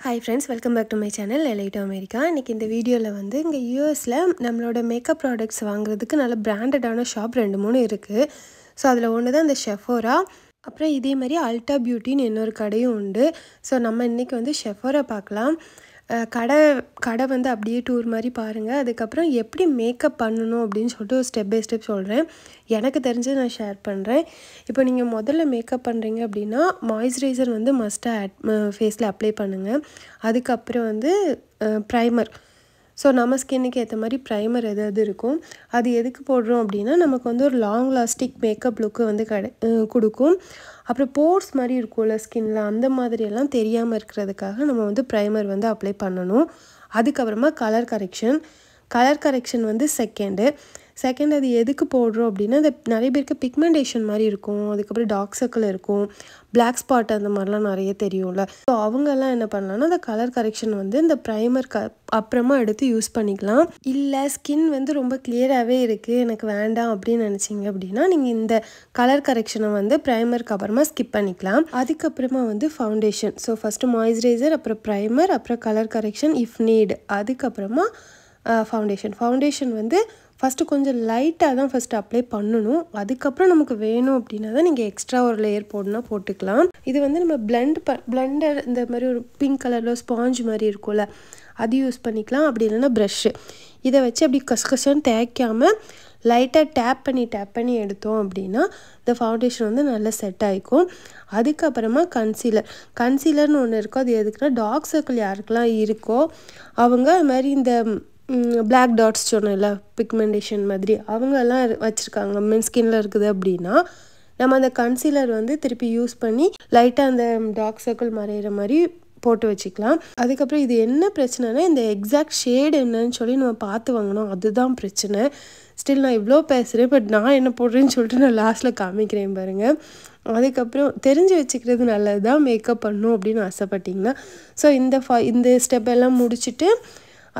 Hi friends, welcome back to my channel LA to America. இன்னைக்கு இந்த வீடியோல வந்து இங்க யூஎஸ்ல நம்மளோட மேக்கப் ப்ராடக்ட்ஸ் வாங்குறதுக்கு நல்ல பிராண்டடான ஷாப் 2-3 இருக்கு. ஸோ அதில் ஒன்று தான் இந்த ஷெஃபோரா. அப்புறம் இதே மாதிரி அல்டா பியூட்டின்னு இன்னொரு கடையும் உண்டு. ஸோ நம்ம இன்றைக்கி வந்து ஷெஃபோரா பார்க்கலாம். கடை வந்து அப்படியே டூர் மாதிரி பாருங்கள். அதுக்கப்புறம் எப்படி மேக்கப் பண்ணணும் அப்படின்னு சொல்லிட்டு ஒரு ஸ்டெப் பை ஸ்டெப் சொல்கிறேன். எனக்கு தெரிஞ்சு நான் ஷேர் பண்ணுறேன். இப்போ நீங்கள் முதல்ல மேக்கப் பண்ணுறீங்க அப்படின்னா மாய்ஸ்சரைசர் வந்து மஸ்ட்டாக ஃபேஸில் அப்ளை பண்ணுங்கள். அதுக்கப்புறம் வந்து ப்ரைமர். ஸோ நம்ம ஸ்கின்னுக்கு ஏற்ற மாதிரி ப்ரைமர் எதாவது இருக்கும். அது எதுக்கு போடுறோம் அப்படின்னா நமக்கு வந்து ஒரு லாங் லாஸ்டிக் மேக்கப் லுக்கு வந்து கொடுக்கும். அப்புறம் போர்ஸ் மாதிரி இருக்கும்ல ஸ்கின்ல, அந்த மாதிரியெல்லாம் தெரியாமல் இருக்கிறதுக்காக நம்ம வந்து ப்ரைமர் வந்து அப்ளை பண்ணணும். அதுக்கப்புறமா கலர் கரெக்ஷன் வந்து செகண்ட் அது எதுக்கு போடுறோம் அப்படின்னா இந்த நிறைய பேருக்கு பிக்மெண்டேஷன் மாதிரி இருக்கும். அதுக்கப்புறம் டார்க் சர்க்கிள் இருக்கும், பிளாக் ஸ்பாட் அந்த மாதிரிலாம் நிறைய தெரியும்ல. ஸோ அவங்கெல்லாம் என்ன பண்ணலாம்னா அந்த கலர் கரெக்ஷன் வந்து இந்த ப்ரைமர் அப்புறமா எடுத்து யூஸ் பண்ணிக்கலாம். இல்லை ஸ்கின் வந்து ரொம்ப கிளியராகவே இருக்குது எனக்கு வேண்டாம் அப்படின்னு நினச்சிங்க அப்படின்னா நீங்கள் இந்த கலர் கரெக்ஷனை வந்து ப்ரைமருக்கு அப்புறமா ஸ்கிப் பண்ணிக்கலாம். அதுக்கப்புறமா வந்து ஃபவுண்டேஷன். ஸோ ஃபஸ்ட்டு மாய்ஸ்சரைசர், அப்புறம் ப்ரைமர், அப்புறம் கலர் கரெக்ஷன் இஃப் நீட். அதுக்கப்புறமா ஃபவுண்டேஷன் வந்து ஃபஸ்ட்டு கொஞ்சம் லைட்டாக தான் ஃபஸ்ட்டு அப்ளை பண்ணணும். அதுக்கப்புறம் நமக்கு வேணும் அப்படின்னா தான் நீங்கள் எக்ஸ்ட்ரா ஒரு லேயர் போட்டுக்கலாம். இது வந்து நம்ம பிளெண்டர் இந்த மாதிரி ஒரு பிங்க் கலரில் ஸ்பாஞ்ச் மாதிரி இருக்கும்ல, அது யூஸ் பண்ணிக்கலாம். அப்படி இல்லைன்னா ப்ரஷ்ஷு. இதை வச்சு அப்படி கசகசன்னு தேய்க்காமல் லைட்டாக டேப் பண்ணி எடுத்தோம் அப்படின்னா இந்த ஃபவுண்டேஷன் வந்து நல்லா செட் ஆகிக்கும். அதுக்கப்புறமா கன்சீலர்னு ஒன்று இருக்கும். அது எதுக்குன்னா டார்க் சர்க்கிள் யாருக்கெல்லாம் இருக்கோ அவங்க அது மாதிரி இந்த பிளாக் டாட்ஸ் சொன்னல பிக்மெண்டேஷன் மாதிரி அவங்கெல்லாம் வச்சுருக்காங்க, மீன் ஸ்கின்னில் இருக்குது அப்படின்னா நம்ம அந்த கன்சீலர் வந்து திருப்பி யூஸ் பண்ணி லைட்டாக அந்த டார்க் சர்க்கிள் மறையிற மாதிரி போட்டு வச்சுக்கலாம். அதுக்கப்புறம் இது என்ன பிரச்சனைனா இந்த எக்ஸாக்ட் ஷேடு என்னன்னு சொல்லி நம்ம பார்த்து வாங்கணும், அதுதான் பிரச்சனை. ஸ்டில் நான் இவ்வளோ பேசுகிறேன், பட் நான் என்ன போடுறேன்னு சொல்லிட்டு நான் லாஸ்ட்டில் காமிக்கிறேன் பாருங்கள். அதுக்கப்புறம் தெரிஞ்சு வச்சுக்கிறது நல்லது தான் மேக்கப் பண்ணணும் அப்படின்னு ஆசைப்பட்டிங்கன்னா. ஸோ இந்த ஸ்டெப் எல்லாம் முடிச்சுட்டு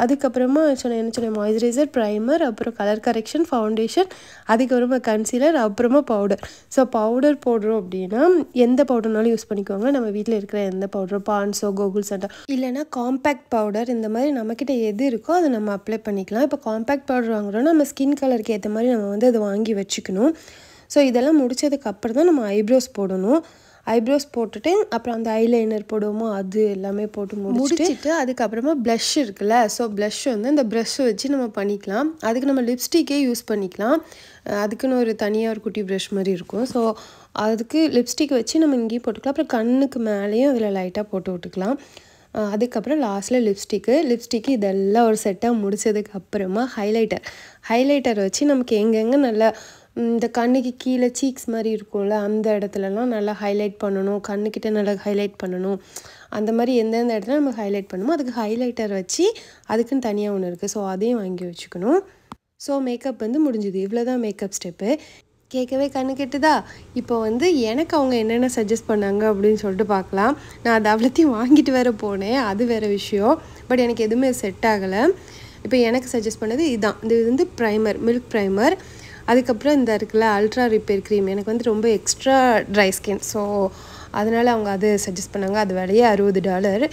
அதுக்கப்புறமா என்ன சொன்னேன் மாய்ஸ்சரைசர், ப்ரைமர், அப்புறம் கலர் கரெக்ஷன், ஃபவுண்டேஷன், அதுக்கப்புறமா கன்சீலர், அப்புறமா பவுடர். ஸோ பவுடர் போடுறோம் அப்படின்னா எந்த பவுடர்னாலும் யூஸ் பண்ணிக்கோங்க. நம்ம வீட்டில் இருக்கிற எந்த பவுடரோ, பான்ஸோ, கோகுல் சென்டர் இல்லைனா காம்பேக்ட் பவுடர், இந்த மாதிரி நம்மக்கிட்ட எது இருக்கோ அதை நம்ம அப்ளை பண்ணிக்கலாம். இப்போ காம்பேக்ட் பவுடர் வாங்குறோன்னா நம்ம ஸ்கின் கலருக்கு ஏற்ற மாதிரி நம்ம வந்து அதை வாங்கி வச்சுக்கணும். ஸோ இதெல்லாம் முடித்ததுக்கு அப்புறம் தான் நம்ம ஐப்ரோஸ் போடணும். ஐப்ரோஸ் போட்டுட்டு அப்புறம் அந்த ஐலைனர் போடுவோமோ அது எல்லாமே போட்டு முடிச்சுட்டு அதுக்கப்புறமா ப்ளஷ் இருக்குல்ல. ஸோ ப்ளஷ் வந்து இந்த ப்ரஷ் வச்சு நம்ம பண்ணிக்கலாம். அதுக்கு நம்ம லிப்ஸ்டிக்கே யூஸ் பண்ணிக்கலாம். அதுக்குன்னு ஒரு தனியாக ஒரு குட்டி ப்ரஷ் மாதிரி இருக்கும். ஸோ அதுக்கு லிப்ஸ்டிக் வச்சு நம்ம இங்கேயும் போட்டுக்கலாம். அப்புறம் கண்ணுக்கு மேலேயும் அதில் லைட்டாக போட்டு விட்டுக்கலாம். அதுக்கப்புறம் லாஸ்ட்டில் லிப்ஸ்டிக்கு இதெல்லாம் ஒரு செட்டாக முடிச்சதுக்கு அப்புறமா ஹைலைட்டர் வச்சு நமக்கு எங்கெங்கே நல்லா இந்த கண்ணுக்கு கீழே சீக்ஸ் மாதிரி இருக்கும்ல அந்த இடத்துலலாம் நல்லா ஹைலைட் பண்ணணும், கண்ணுக்கிட்ட நல்லா ஹைலைட் பண்ணணும். அந்த மாதிரி எந்தெந்த இடத்துல நம்ம ஹைலைட் பண்ணணுமோ அதுக்கு ஹைலைட்டர் வச்சு அதுக்குன்னு தனியாக ஒன்று இருக்குது. ஸோ அதையும் வாங்கி வச்சுக்கணும். ஸோ மேக்கப் வந்து முடிஞ்சுது. இவ்வளோ தான் மேக்கப் ஸ்டெப்பு. கேட்கவே கண்ணு கெட்டுதா? இப்போ வந்து எனக்கு அவங்க என்னென்ன சஜஸ்ட் பண்ணாங்க அப்படின்னு சொல்லிட்டு பார்க்கலாம். நான் அது அவ்வளோத்தையும் வாங்கிட்டு வேறு போனேன், அது வேறு விஷயம். பட் எனக்கு எதுவுமே செட் ஆகலை. இப்போ எனக்கு சஜஸ்ட் பண்ணது இதுதான். இது வந்து மில்க் ப்ரைமர். அதுக்கப்புறம் இந்த இருக்குல்ல அல்ட்ரா ரிப்பேர் க்ரீம். எனக்கு வந்து ரொம்ப எக்ஸ்ட்ரா ட்ரை ஸ்கின். ஸோ அதனால் அவங்க அது சஜஸ்ட் பண்ணாங்க. அது விலையே $60.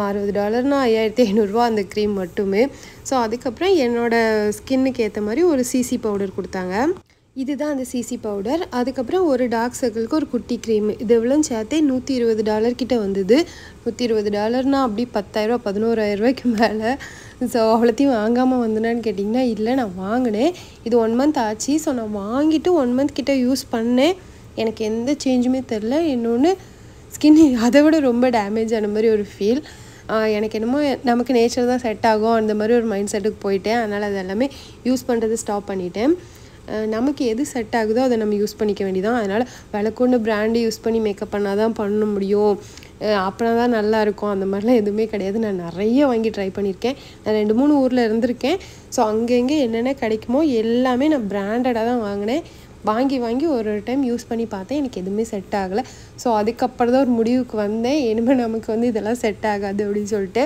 $60 அந்த க்ரீம் மட்டுமே. ஸோ அதுக்கப்புறம் என்னோடய ஸ்கின்னுக்கு ஏற்ற மாதிரி ஒரு சிசி பவுடர் கொடுத்தாங்க. இதுதான் அந்த சிசி பவுடர். அதுக்கப்புறம் ஒரு டார்க் சர்க்கிளுக்கு ஒரு குட்டி க்ரீம். இது எவ்வளோ சேர்த்தே $120 கிட்ட வந்தது. $120 அப்படி $10,000 $11,000 மேலே. ஸோ அவ்வளோத்தையும் வாங்காமல் வந்தேனான்னு கேட்டிங்கன்னா இல்லை, நான் வாங்கினேன். இது 1 மந்த் ஆச்சு. ஸோ நான் வாங்கிட்டு 1 மந்த் கிட்ட யூஸ் பண்ணேன். எனக்கு எந்த சேஞ்சுமே தெரில. இன்னொன்று ஸ்கின் அதை விட ரொம்ப டேமேஜ் ஆன மாதிரி ஒரு ஃபீல். எனக்கு என்னமோ நமக்கு நேச்சர் தான் செட் ஆகும் அந்த மாதிரி ஒரு மைண்ட் செட்டுக்கு போயிட்டேன். அதனால் அது எல்லாமே யூஸ் பண்ணுறது ஸ்டாப் பண்ணிட்டேன். நமக்கு எது செட் ஆகுதோ அதை நம்ம யூஸ் பண்ணிக்க வேண்டியதான். அதனால் விளக்கொண்டு பிராண்டு யூஸ் பண்ணி மேக்கப் பண்ணால் தான் பண்ண முடியும், அப்படின்னா தான் நல்லாயிருக்கும், அந்த மாதிரிலாம் எதுவுமே கிடையாது. நான் நிறைய வாங்கி ட்ரை பண்ணியிருக்கேன். நான் 2-3 ஊரில் இருந்திருக்கேன். ஸோ அங்கங்கே என்னென்ன கிடைக்குமோ எல்லாமே நான் பிராண்டடாக தான் வாங்கினேன். வாங்கி ஒரு டைம் யூஸ் பண்ணி பார்த்தேன், எனக்கு எதுவுமே செட் ஆகலை. ஸோ அதுக்கப்புறம் தான் ஒரு முடிவுக்கு வந்தேன், இனிமேல் நமக்கு வந்து இதெல்லாம் செட் ஆகாது அப்படின்னு சொல்லிட்டு.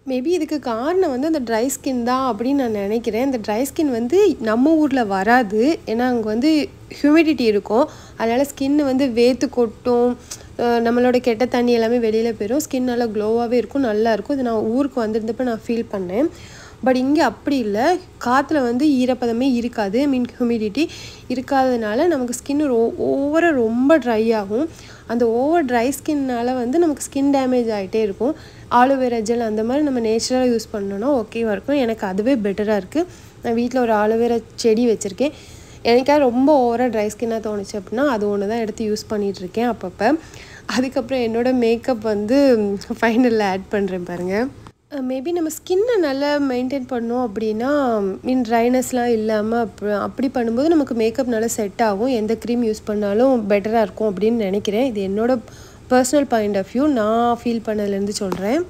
மேபி இதுக்கு காரணம் வந்து அந்த ட்ரை ஸ்கின் தான் அப்படின்னு நான் நினைக்கிறேன். இந்த ட்ரை ஸ்கின் வந்து நம்ம ஊரில் வராது. ஏன்னா அங்கே வந்து ஹியூமிடிட்டி இருக்கும். அதனால் ஸ்கின் வந்து வேர்த்து கொட்டும், நம்மளோட கெட்ட தண்ணி எல்லாமே வெளியில் போயிடும். ஸ்கின் நல்லா க்ளோவாகவே இருக்கும், நல்லாயிருக்கும். இது நான் ஊருக்கு வந்திருந்தப்போ நான் ஃபீல் பண்ணேன். பட் இங்கே அப்படி இல்லை. காற்றுல வந்து ஈரப்பதமே இருக்காது, ஹியூமிடிட்டி இருக்காததுனால நமக்கு ஸ்கின் ஓவராக ரொம்ப ட்ரை ஆகும். அந்த ஓவர் ட்ரை ஸ்கின்னால் வந்து நமக்கு ஸ்கின் டேமேஜ் ஆகிட்டே இருக்கும். ஆலோவேரா ஜெல் அந்த மாதிரி நம்ம நேச்சுரலாக யூஸ் பண்ணோன்னா ஓகேவாக இருக்கும். எனக்கு அதுவே பெட்டராக இருக்குது. நான் வீட்டில் ஒரு ஆலோவேரா செடி வச்சுருக்கேன். எனக்காக ரொம்ப ஓவராக ட்ரை ஸ்கின்னாக தோணுச்சு அப்படின்னா அது ஒன்று தான் எடுத்து யூஸ் பண்ணிகிட்ருக்கேன் அப்பப்போ. அதுக்கப்புறம் என்னோடய மேக்கப் வந்து ஃபைனலில் ஆட் பண்ணுறேன் பாருங்கள். மேபி நம்ம ஸ்கின்னை நல்லா மெயின்டைன் பண்ணோம் அப்படின்னா ட்ரைனஸ்லாம் இல்லாமல் அப்படி பண்ணும்போது நமக்கு மேக்கப் நல்லா செட் ஆகும். எந்த க்ரீம் யூஸ் பண்ணாலும் பெட்டராக இருக்கும் அப்படின்னு நினைக்கிறேன். இது என்னோடய பர்சனல் பாயிண்ட் ஆஃப் வியூ, நான் ஃபீல் பண்ணதுலேருந்து சொல்கிறேன்.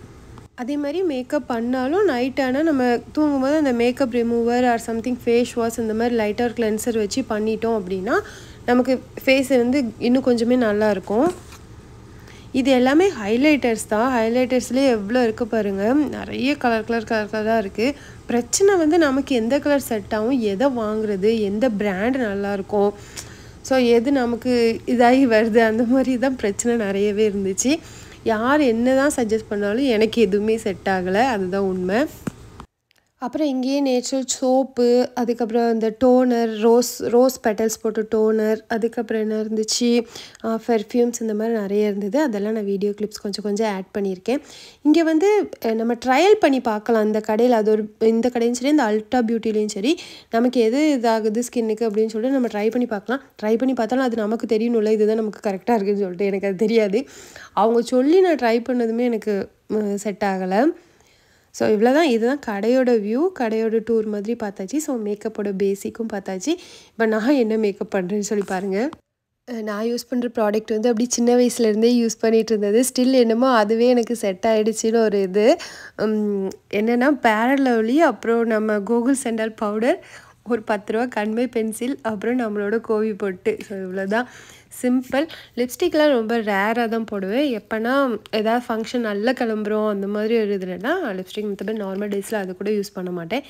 அதே மாதிரி மேக்கப் பண்ணாலும் நைட் ஆனால் நம்ம தூங்கும்போது அந்த makeup remover or something face wash இந்த மாதிரி லைட்டாக கிளென்சர் வச்சு பண்ணிட்டோம் அப்படின்னா நமக்கு ஃபேஸ் வந்து இன்னும் கொஞ்சமே நல்லாயிருக்கும். இது எல்லாமே ஹைலைட்டர்ஸ் தான். ஹைலைட்டர்ஸ்லேயே எவ்வளோ இருக்குது பாருங்கள். நிறைய கலராக இருக்குது. பிரச்சனை வந்து நமக்கு எந்த கலர் செட் ஆகும், எதை வாங்குறது, எந்த பிராண்டு நல்லாயிருக்கும், ஸோ எது நமக்கு இதாகி வருது, அந்த மாதிரி தான் பிரச்சனை நிறையவே இருந்துச்சு. யார் என்ன தான் சஜஸ்ட் பண்ணாலும் எனக்கு எதுவுமே செட் ஆகலை, அதுதான் உண்மை. அப்புறம் இங்கேயே நேச்சுரல் சோப்பு, அதுக்கப்புறம் இந்த டோனர், ரோஸ் பெட்டல்ஸ் போட்டு டோனர், அதுக்கப்புறம் என்ன இருந்துச்சு, பெர்ஃப்யூம்ஸ் இந்த மாதிரி நிறைய இருந்தது. அதெல்லாம் நான் வீடியோ கிளிப்ஸ் கொஞ்சம் ஆட் பண்ணியிருக்கேன். இங்கே வந்து நம்ம ட்ரையல் பண்ணி பார்க்கலாம். இந்த கடையில் அது ஒரு இந்த கடையும் சரி, இந்த அல்ட்ரா பியூட்டிலையும் சரி, நமக்கு எது இதாகுது ஸ்கின்னுக்கு அப்படின்னு சொல்லிட்டு நம்ம ட்ரை பண்ணி பார்க்கலாம். ட்ரை பண்ணி பார்த்தாலும் அது நமக்கு தெரியணும்ல, இதுதான் நமக்கு கரெக்டாக இருக்குதுன்னு சொல்லிட்டு. எனக்கு அது தெரியாது. அவங்க சொல்லி நான் ட்ரை பண்ணதுமே எனக்கு செட் ஆகலை. ஸோ இவ்வளோதான். இதுதான் கடையோட வியூ. கடையோட டூர் மாதிரி பார்த்தாச்சு. ஸோ மேக்கப்போட பேசிக்கும் பார்த்தாச்சு. இப்போ நான் என்ன மேக்கப் பண்ணுறேன்னு சொல்லி பாருங்கள். நான் யூஸ் பண்ணுற ப்ராடக்ட் வந்து அப்படி சின்ன வயசுலேருந்தே யூஸ் பண்ணிகிட்டு இருந்தது. ஸ்டில் என்னமோ அதுவே எனக்கு செட் ஆகிடுச்சின்னு ஒரு இது. என்னென்னா பேரட் லவ்லி, அப்புறம் நம்ம கோகுல் சென்டால் பவுடர், ஒரு 10 ரூபா கண்மை பென்சில், அப்புறம் நம்மளோட கோவி பொட்டு. ஸோ இவ்வளோதான். சிம்பிள். லிப்ஸ்டிக்லாம் ரொம்ப ரேராக தான் போடுவேன். எப்போனா ஏதாவது ஃபங்க்ஷன் நல்லா கிளம்புறோம் அந்த மாதிரி ஒரு இதுலனா லிப்ஸ்டிக், மற்றபடி நார்மல் டேஸில் அது கூட யூஸ் பண்ண மாட்டேன்.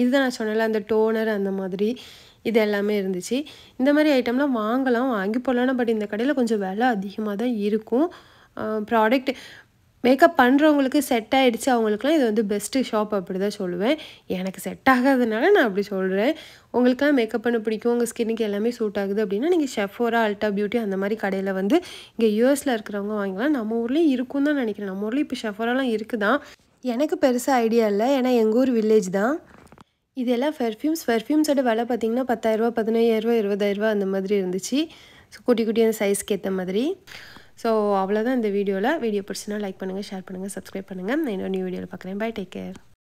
இதுதான் நான் சொன்னல அந்த டோனர் அந்த மாதிரி இது எல்லாமே இருந்துச்சு. இந்த மாதிரி ஐட்டம்லாம் வாங்கி போடலாம். பட் இந்த கடையில் கொஞ்சம் விலை அதிகமாக தான் இருக்கும். ப்ராடக்ட் மேக்கப் பண்ணுறவங்களுக்கு செட் ஆகிடுச்சு, அவங்களுக்குலாம் இது வந்து பெஸ்ட்டு ஷாப் அப்படி தான் சொல்லுவேன். எனக்கு செட் ஆகாதனால நான் அப்படி சொல்கிறேன். உங்களுக்கெல்லாம் மேக்கப் பண்ண பிடிக்கும், உங்கள் ஸ்கின்னுக்கு எல்லாமே சூட் ஆகுது அப்படின்னா நீங்கள் செஃபோரா, அல்ட்ரா பியூட்டி அந்த மாதிரி கடையில் வந்து இங்கே யூஎஸில் இருக்கிறவங்க வாங்கிக்கலாம். நம்ம ஊர்லேயும் இருக்கும் தான் நினைக்கிறேன். நம்ம ஊர்லேயும் இப்போ செஃபோராலாம் இருக்குதான். எனக்கு பெருசாக ஐடியா இல்லை, ஏன்னா எங்கள் ஊர் வில்லேஜ் தான். இதெல்லாம் பெர்ஃப்யூம்ஸோட விலை பார்த்திங்கன்னா 10,000 ரூபா, 15,000 ரூபா, 20,000 அந்த மாதிரி இருந்துச்சு. ஸோ குட்டி அந்த சைஸ்க்கு ஏற்ற மாதிரி. ஸோ அவ்வளோதான் இந்த வீடியோவில். வீடியோ பிடிச்சினா லைக் பண்ணுங்கள், ஷேர் பண்ணுங்கள், சப்ஸ்கிரைப் பண்ணுங்கள். நான் இன்னொரு நியூ வீடியோவில் பார்க்குறேன். Bye, take care.